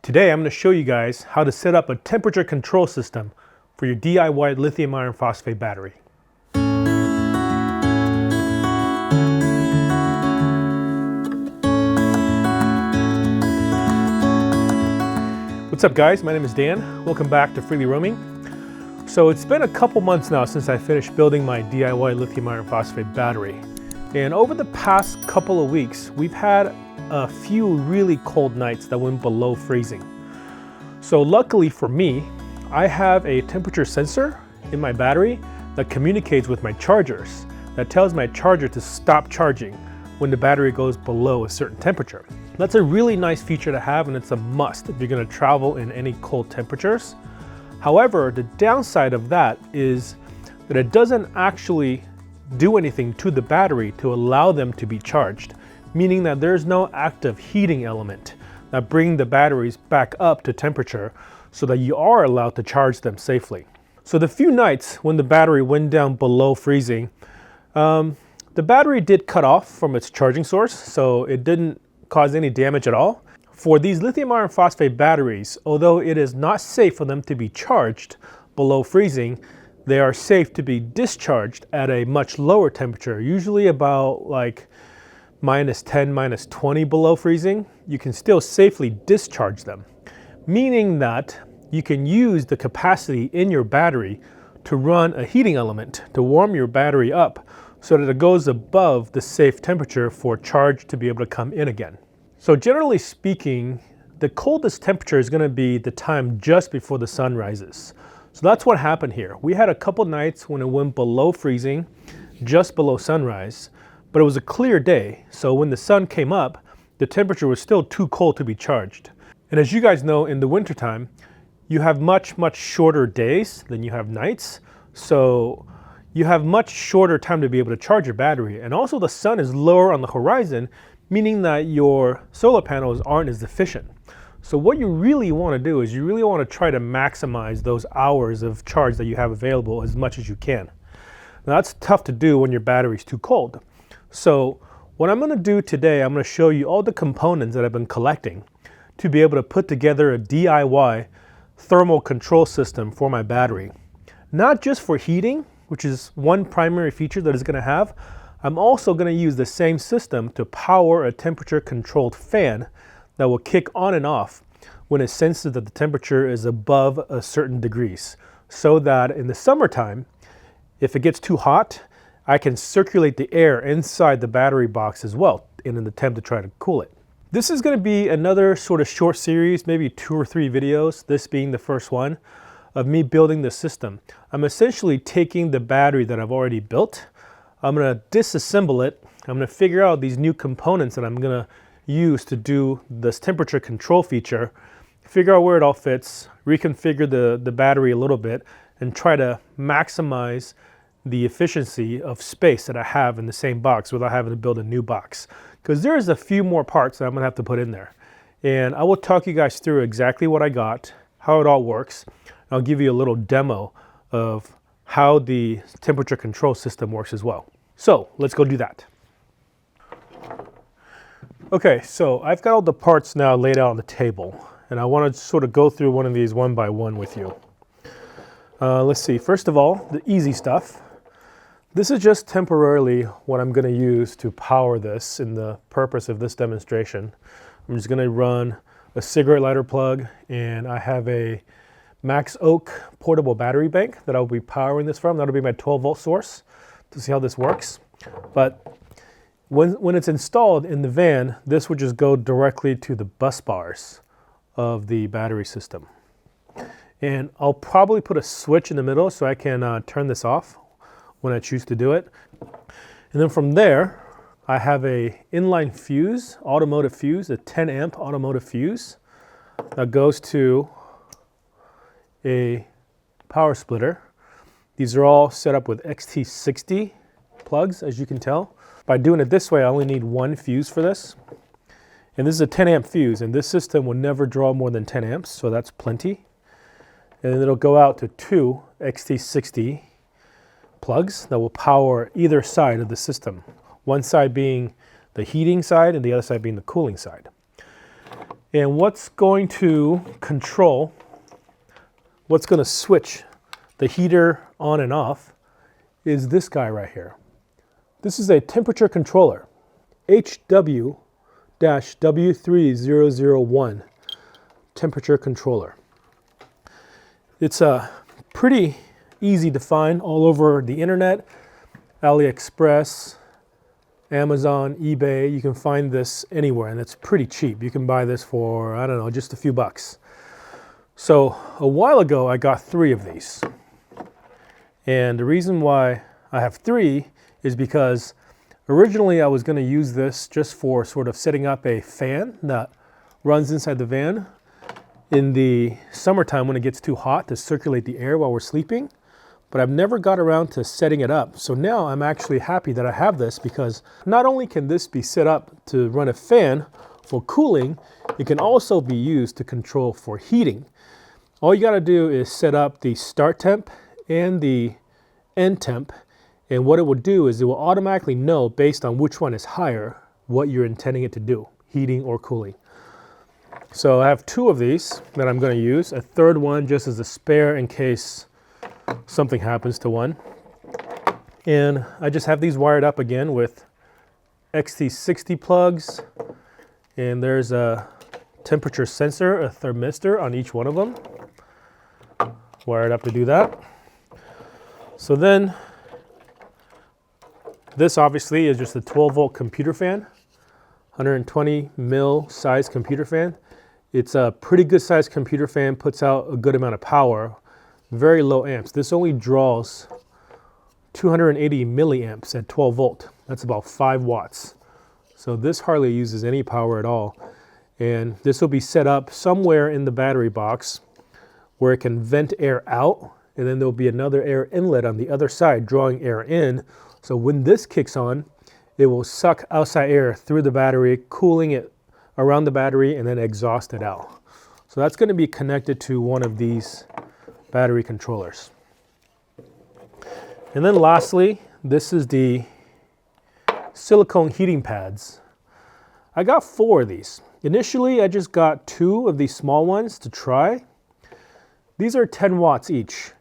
Today I'm going to show you guys how to set up a temperature control system for your DIY lithium iron phosphate battery. What's up guys, my name is Dan. Welcome back to Freely Roaming. So it's been a couple months now since I finished building my DIY lithium iron phosphate battery. And over the past couple of weeks, we've had a few really cold nights that went below freezing. So luckily for me, I have a temperature sensor in my battery that communicates with my chargers, that tells my charger to stop charging when the battery goes below a certain temperature. That's a really nice feature to have, and it's a must if you're going to travel in any cold temperatures. However, the downside of that is that it doesn't actually do anything to the battery to allow them to be charged, meaning that there's no active heating element that bring the batteries back up to temperature so that you are allowed to charge them safely. So the few nights when the battery went down below freezing, the battery did cut off from its charging source, so it didn't cause any damage at all. For these lithium iron phosphate batteries, although it is not safe for them to be charged below freezing, they are safe to be discharged at a much lower temperature, usually about like -10, -20 below freezing. You can still safely discharge them, meaning that you can use the capacity in your battery to run a heating element to warm your battery up so that it goes above the safe temperature for charge to be able to come in again. So generally speaking, the coldest temperature is going to be the time just before the sun rises. So that's what happened here. We had a couple nights when it went below freezing, just below sunrise, but it was a clear day. So when the sun came up, the temperature was still too cold to be charged. And as you guys know, in the wintertime, you have much shorter days than you have nights. So you have much shorter time to be able to charge your battery. And also the sun is lower on the horizon, meaning that your solar panels aren't as efficient. So what you really want to do is you really want to try to maximize those hours of charge that you have available as much as you can. Now that's tough to do when your battery is too cold. So what I'm going to do today, I'm going to show you all the components that I've been collecting to be able to put together a DIY thermal control system for my battery. Not just for heating, which is one primary feature that it's going to have. I'm also going to use the same system to power a temperature controlled fan that will kick on and off when it senses that the temperature is above a certain degrees, so that in the summertime, if it gets too hot, I can circulate the air inside the battery box as well in an attempt to try to cool it. This is going to be another sort of short series, maybe 2 or 3 videos, this being the first one, of me building the system. I'm essentially taking the battery that I've already built, I'm going to disassemble it, I'm going to figure out these new components that I'm going to use to do this temperature control feature, figure out where it all fits, reconfigure the battery a little bit, and try to maximize the efficiency of space that I have in the same box without having to build a new box. Because there's a few more parts that I'm going to have to put in there. And I will talk you guys through exactly what I got, how it all works. I'll give you a little demo of how the temperature control system works as well. So let's go do that. Okay, so I've got all the parts now laid out on the table, and I want to sort of go through one of these one by one with you. Let's see, first of all, the easy stuff. This is just temporarily what I'm going to use to power this in the purpose of this demonstration. I'm just going to run a cigarette lighter plug, and I have a Max Oak portable battery bank that I'll be powering this from. That'll be my 12-volt source to see how this works. But when it's installed in the van, this would just go directly to the bus bars of the battery system. And I'll probably put a switch in the middle so I can turn this off when I choose to do it. And then from there, I have a inline fuse, automotive fuse, a 10 amp automotive fuse that goes to a power splitter. These are all set up with XT60 plugs, as you can tell. By doing it this way, I only need one fuse for this. And this is a 10 amp fuse, and this system will never draw more than 10 amps, so that's plenty. And then it'll go out to 2 XT60 plugs that will power either side of the system. One side being the heating side and the other side being the cooling side. And what's going to control, what's going to switch the heater on and off is this guy right here. This is a temperature controller, HW-W3001 temperature controller. It's pretty easy to find all over the internet, AliExpress, Amazon, eBay. You can find this anywhere, and it's pretty cheap. You can buy this for, I don't know, just a few bucks. So a while ago, I got 3 of these. And the reason why I have 3 is because originally I was going to use this just for sort of setting up a fan that runs inside the van in the summertime when it gets too hot to circulate the air while we're sleeping. But I've never got around to setting it up. So now I'm actually happy that I have this, because not only can this be set up to run a fan for cooling, it can also be used to control for heating. All you got to do is set up the start temp and the end temp, and what it will do is it will automatically know based on which one is higher what you're intending it to do, heating or cooling. So I have 2 of these that I'm going to use, a third one just as a spare in case something happens to one. And I just have these wired up again with XT60 plugs, and there's a temperature sensor, a thermistor on each one of them, wired up to do that. So then this obviously is just a 12-volt computer fan, 120 mil size computer fan. It's a pretty good size computer fan, puts out a good amount of power, very low amps. This only draws 280 milliamps at 12 volt. That's about 5 watts. So this hardly uses any power at all. And this will be set up somewhere in the battery box where it can vent air out, and then there'll be another air inlet on the other side drawing air in. So when this kicks on, it will suck outside air through the battery, cooling it around the battery, and then exhaust it out. So that's going to be connected to one of these battery controllers. And then lastly, this is the silicone heating pads. I got 4 of these. Initially, I just got 2 of these small ones to try. These are 10 watts each.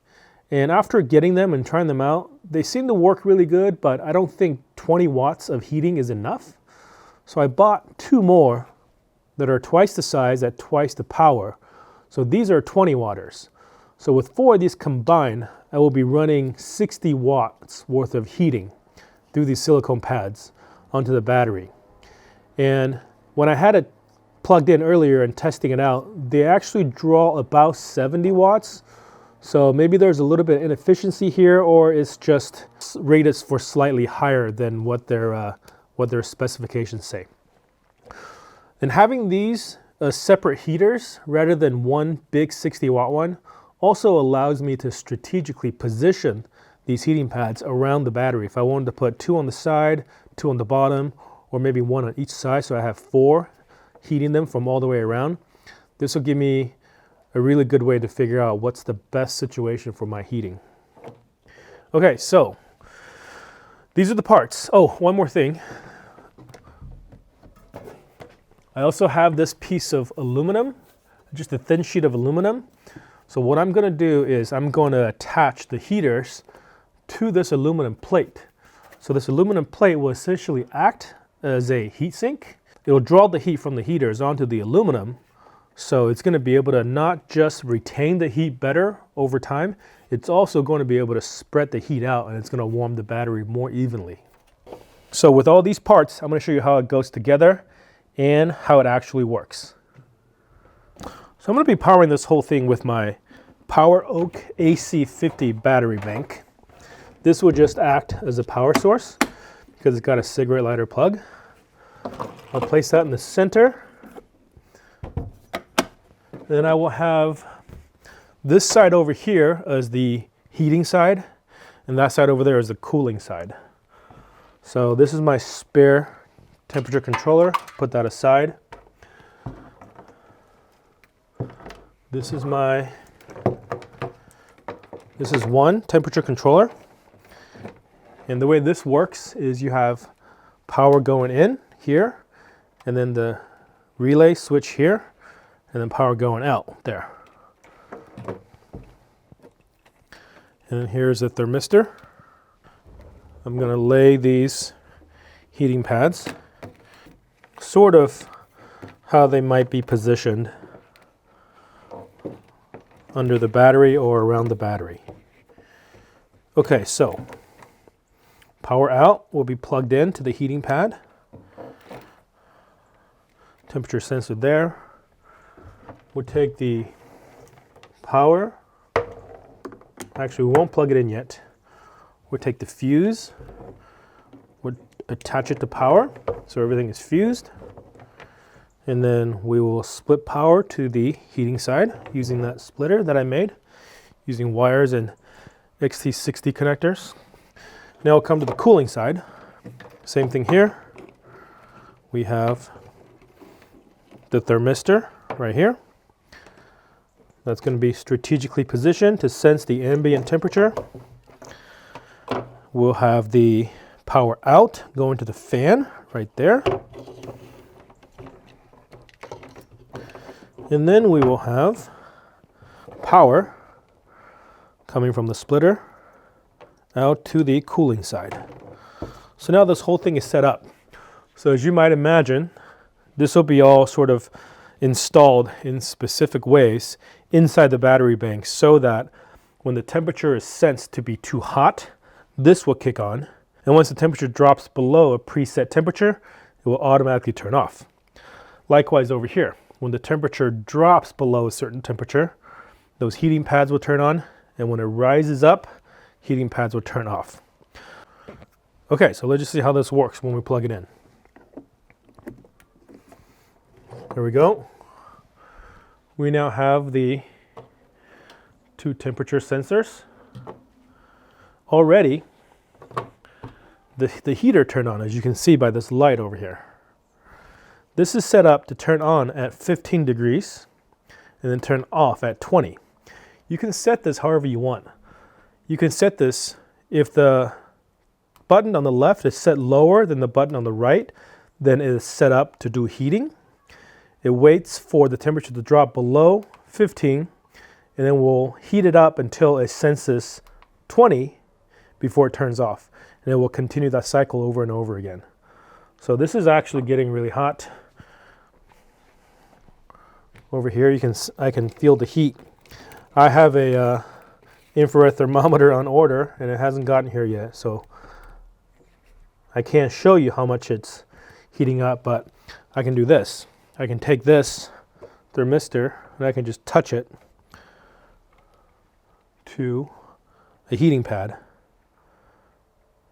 And after getting them and trying them out, they seem to work really good, but I don't think 20 watts of heating is enough. So I bought 2 more that are twice the size at twice the power. So these are 20 watters. So with 4 of these combined, I will be running 60 watts worth of heating through these silicone pads onto the battery. And when I had it plugged in earlier and testing it out, they actually draw about 70 watts. So maybe there's a little bit of inefficiency here, or it's just rated for slightly higher than what their specifications say. And having these separate heaters rather than one big 60 watt one also allows me to strategically position these heating pads around the battery. If I wanted to put 2 on the side, 2 on the bottom, or maybe 1 on each side, so I have 4 heating them from all the way around, this will give me a really good way to figure out what's the best situation for my heating. Okay, so these are the parts. Oh, one more thing. I also have this piece of aluminum, just a thin sheet of aluminum. So what I'm going to do is I'm going to attach the heaters to this aluminum plate. So this aluminum plate will essentially act as a heat sink. It will draw the heat from the heaters onto the aluminum. So it's going to be able to not just retain the heat better over time, it's also going to be able to spread the heat out, and it's going to warm the battery more evenly. So with all these parts, I'm going to show you how it goes together and how it actually works. So I'm going to be powering this whole thing with my Power Oak AC50 battery bank. This will just act as a power source because it's got a cigarette lighter plug. I'll place that in the center. Then I will have this side over here as the heating side, and that side over there is the cooling side. So this is my spare temperature controller. Put that aside. This is one temperature controller. And the way this works is you have power going in here, and then the relay switch here. and then power going out there. And here's the thermistor. I'm going to lay these heating pads sort of how they might be positioned under the battery or around the battery. Okay, so power out will be plugged in to the heating pad. Temperature sensor there. We'll take the power. Actually, we won't plug it in yet. We'll take the fuse. We'll attach it to power so everything is fused. And then we will split power to the heating side using that splitter that I made, using wires and XT60 connectors. Now we'll come to the cooling side. Same thing here. We have the thermistor right here. That's going to be strategically positioned to sense the ambient temperature. We'll have the power out going to the fan right there. And then we will have power coming from the splitter out to the cooling side. So now this whole thing is set up. So as you might imagine, this will be all sort of installed in specific ways inside the battery bank so that when the temperature is sensed to be too hot, this will kick on. And once the temperature drops below a preset temperature, it will automatically turn off. Likewise over here, when the temperature drops below a certain temperature, those heating pads will turn on, and when it rises up, heating pads will turn off. Okay, so let's just see how this works when we plug it in. There we go. We now have the two temperature sensors. Already, the heater turned on, as you can see by this light over here. This is set up to turn on at 15 degrees and then turn off at 20. You can set this however you want. You can set this if the button on the left is set lower than the button on the right, then it is set up to do heating. It waits for the temperature to drop below 15, and then we'll heat it up until it senses 20 before it turns off. And it will continue that cycle over and over again. So this is actually getting really hot. Over here, I can feel the heat. I have a infrared thermometer on order, and it hasn't gotten here yet, so I can't show you how much it's heating up, but I can do this. I can take this thermistor and I can just touch it to a heating pad.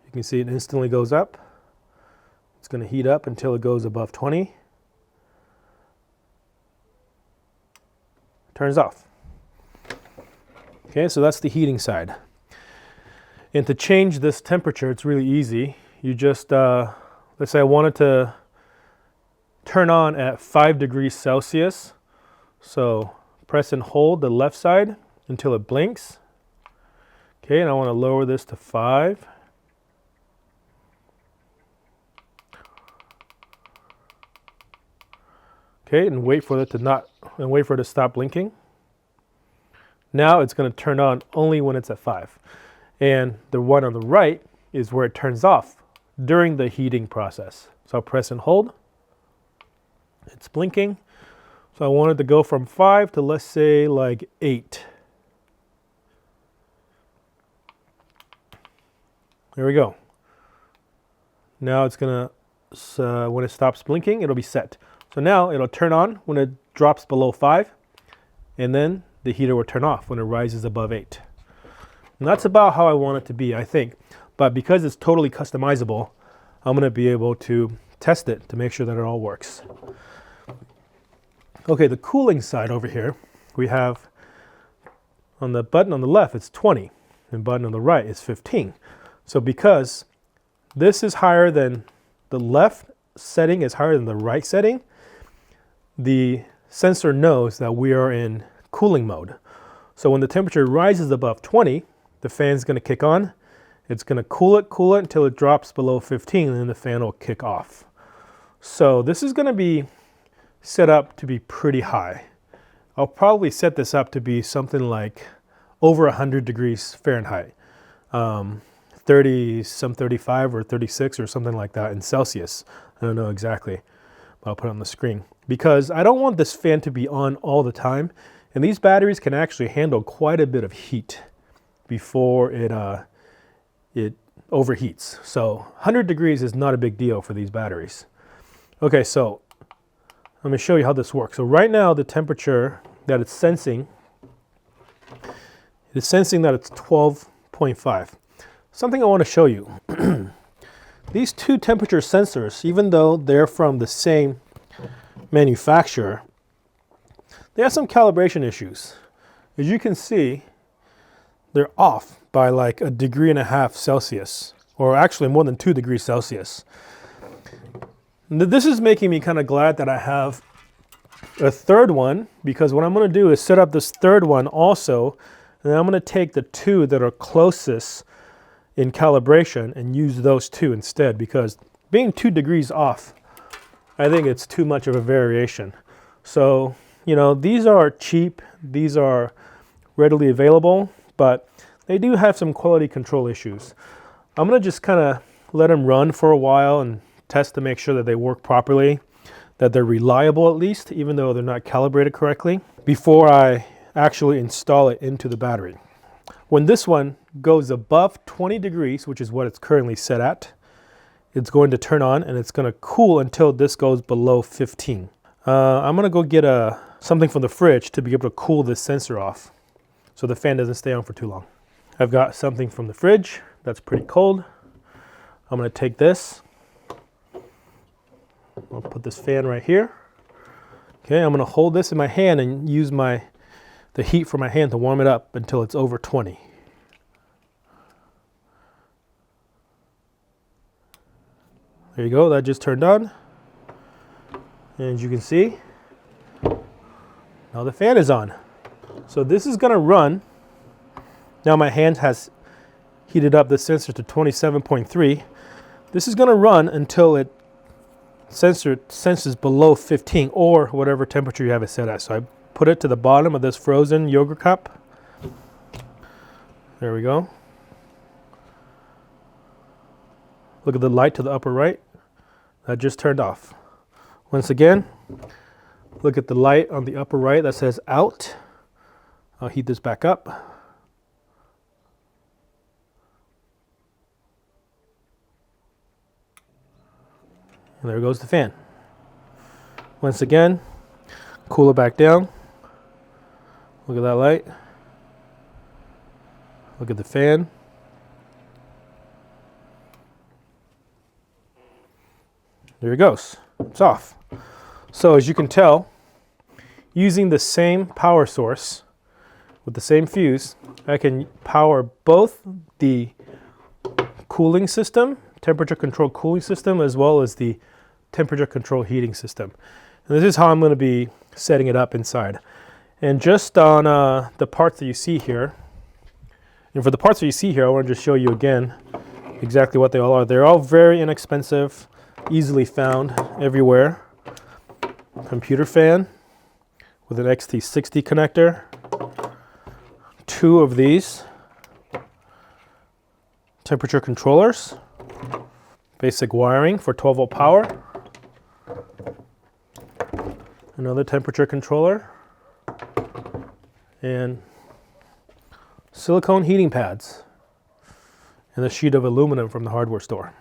You can see it instantly goes up. It's going to heat up until it goes above 20. Turns off. Okay, so that's the heating side. And to change this temperature, it's really easy. You just, let's say I wanted to turn on at 5 degrees Celsius. So press and hold the left side until it blinks. Okay, and I want to lower this to 5. Okay, and wait for it to stop blinking. Now it's going to turn on only when it's at 5. And the one on the right is where it turns off during the heating process. So I'll press and hold. It's blinking. So I wanted to go from 5 to, let's say, like 8. There we go. Now it's going to, when it stops blinking, it'll be set. So now it'll turn on when it drops below 5, and then the heater will turn off when it rises above 8. And that's about how I want it to be, I think. But because it's totally customizable, I'm going to be able to test it to make sure that it all works. Okay, the cooling side over here, we have on the button on the left, it's 20, and button on the right is 15. So because this is higher than the left setting is higher than the right setting, the sensor knows that we are in cooling mode. So when the temperature rises above 20, the fan's going to kick on. It's going to cool it until it drops below 15, and then the fan will kick off. So this is going to be set up to be pretty high. I'll probably set this up to be something like over 100 degrees Fahrenheit. 35 or 36 or something like that in Celsius. I don't know exactly, but I'll put it on the screen. Because I don't want this fan to be on all the time. And these batteries can actually handle quite a bit of heat before it overheats. So 100 degrees is not a big deal for these batteries. Okay, so let me show you how this works. So right now the temperature that it's sensing, that it's 12.5. Something I want to show you. These two temperature sensors, even though they're from the same manufacturer, they have some calibration issues. As you can see, they're off by like 1.5 degrees Celsius, or actually more than 2 degrees Celsius. This is making me kind of glad that I have a third one, because what I'm going to do is set up this third one also, and then I'm going to take the two that are closest in calibration and use those two instead, because being 2 degrees off, I think it's too much of a variation. So, you know, these are cheap, these are readily available, but they do have some quality control issues. I'm going to just kind of let them run for a while and test to make sure that they work properly, that they're reliable at least, even though they're not calibrated correctly, before I actually install it into the battery. When this one goes above 20 degrees, which is what it's currently set at, it's going to turn on and it's going to cool until this goes below 15. I'm going to go get something from the fridge to be able to cool this sensor off so the fan doesn't stay on for too long. I've got something from the fridge that's pretty cold. I'm going to take this. I'll put this fan right here. Okay, I'm going to hold this in my hand and use the heat from my hand to warm it up until it's over 20. There you go, that just turned on. And as you can see, now the fan is on. So this is going to run. Now my hand has heated up the sensor to 27.3. This is going to run until it senses below 15 or whatever temperature you have it set at. So I put it to the bottom of this frozen yogurt cup. There we go. Look at the light to the upper right. That just turned off. Once again, look at the light on the upper right that says out. I'll heat this back up. And there goes the fan. Once again, cool it back down. Look at that light. Look at the fan. There it goes. It's off. So as you can tell, using the same power source with the same fuse, I can power both the cooling system, temperature control cooling system, as well as the temperature control heating system. And this is how I'm going to be setting it up inside. And just on the parts that you see here, and for the parts that you see here, I want to just show you again exactly what they all are. They're all very inexpensive, easily found everywhere. Computer fan with an XT60 connector. 2 of these temperature controllers. Basic wiring for 12-volt power. Another temperature controller. And silicone heating pads. And a sheet of aluminum from the hardware store.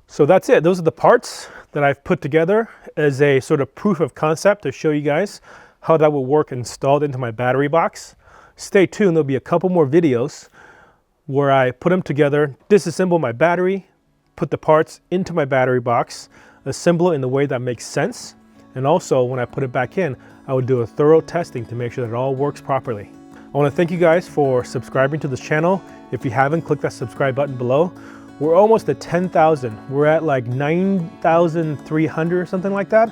So that's it. Those are the parts that I've put together as a sort of proof of concept to show you guys how that will work installed into my battery box. Stay tuned. There'll be a couple more videos where I put them together, disassemble my battery, put the parts into my battery box, assemble it in the way that makes sense. And also when I put it back in, I would do a thorough testing to make sure that it all works properly. I want to thank you guys for subscribing to this channel. If you haven't, click that subscribe button below. We're almost at 10,000. We're at like 9,300 or something like that.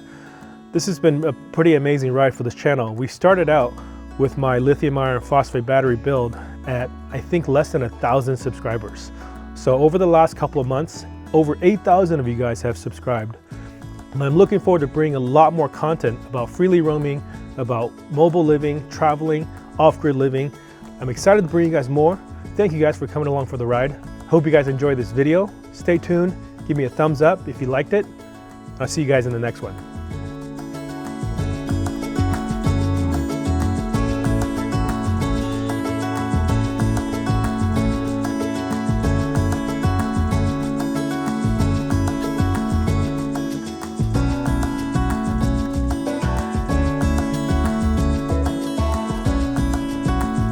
This has been a pretty amazing ride for this channel. We started out with my lithium iron phosphate battery build at, I think, less than 1,000 subscribers. So over the last couple of months, over 8,000 of you guys have subscribed. And I'm looking forward to bringing a lot more content about freely roaming, about mobile living, traveling, off-grid living. I'm excited to bring you guys more. Thank you guys for coming along for the ride. Hope you guys enjoyed this video. Stay tuned, give me a thumbs up if you liked it. I'll see you guys in the next one.